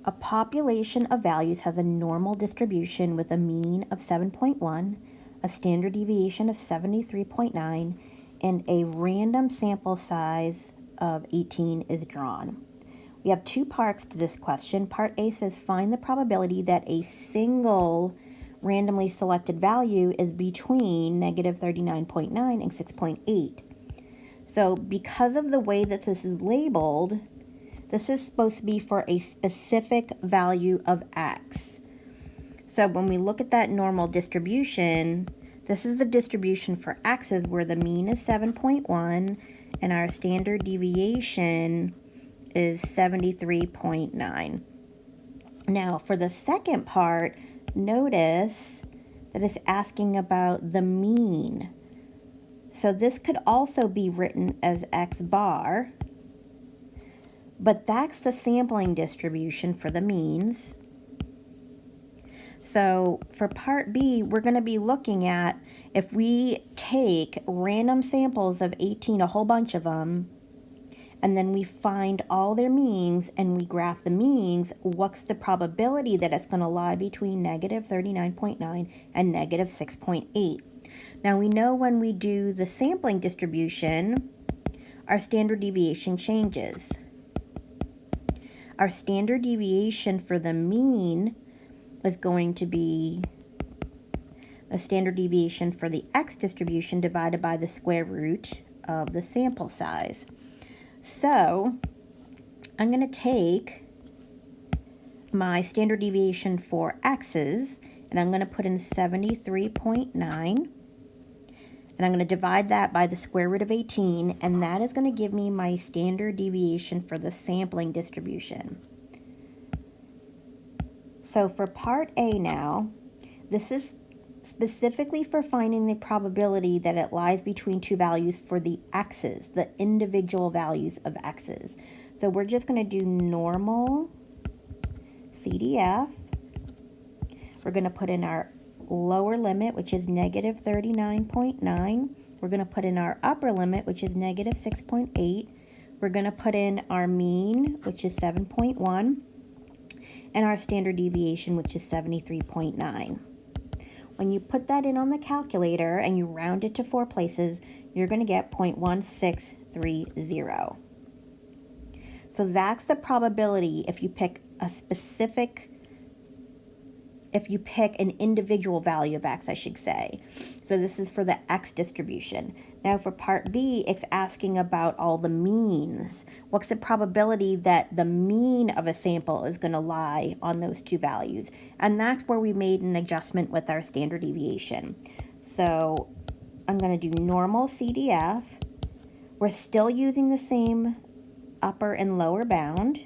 A population of values has a normal distribution with a mean of 7.1, a standard deviation of 73.9, and a random sample size of 18 is drawn. We have two parts to this question. Part A says find the probability that a single randomly selected value is between negative 39.9 and 6.8. So because of the way that this is labeled, this is supposed to be for a specific value of x. So when we look at that normal distribution, this is the distribution for x's where the mean is 7.1 and our standard deviation is 73.9. Now for the second part, notice that it's asking about the mean. So this could also be written as x bar, but that's the sampling distribution for the means. So for part B, we're going to be looking at if we take random samples of 18, a whole bunch of them, and then we find all their means and we graph the means, what's the probability that it's going to lie between negative 39.9 and negative 6.8? Now we know when we do the sampling distribution, our standard deviation changes. Our standard deviation for the mean is going to be the standard deviation for the x distribution divided by the square root of the sample size. So I'm going to take my standard deviation for x's and I'm going to put in 73.9 and I'm going to divide that by the square root of 18, and that is going to give me my standard deviation for the sampling distribution. So for part A now, this is specifically for finding the probability that it lies between two values for the x's, the individual values of x's. So we're just going to do normal CDF. We're going to put in our lower limit, which is negative 39.9. We're going to put in our upper limit, which is negative 6.8. We're going to put in our mean, which is 7.1, and our standard deviation, which is 73.9. When you put that in on the calculator and you round it to 4 places, you're going to get 0.1630. So that's the probability if you pick a specific, if you pick an individual value of x, I should say. So this is for the x distribution. Now for part B, it's asking about all the means. What's the probability that the mean of a sample is going to lie on those two values? And that's where we made an adjustment with our standard deviation. So I'm going to do normal CDF. We're still using the same upper and lower bound.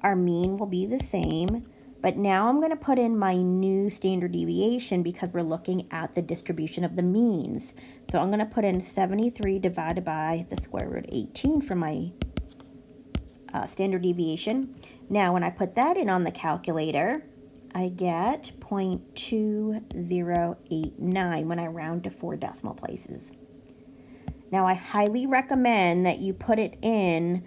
Our mean will be the same, but now I'm going to put in my new standard deviation because we're looking at the distribution of the means. So I'm going to put in 73 divided by the square root of 18 for my standard deviation. Now when I put that in on the calculator, I get 0.2089 when I round to 4 decimal places. Now I highly recommend that you put it in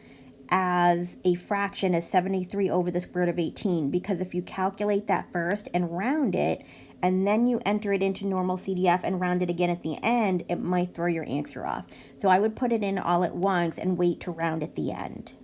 as a fraction as 73 over the square root of 18, because if you calculate that first and round it, and then you enter it into normal CDF and round it again at the end, it might throw your answer off. So I would put it in all at once and wait to round at the end.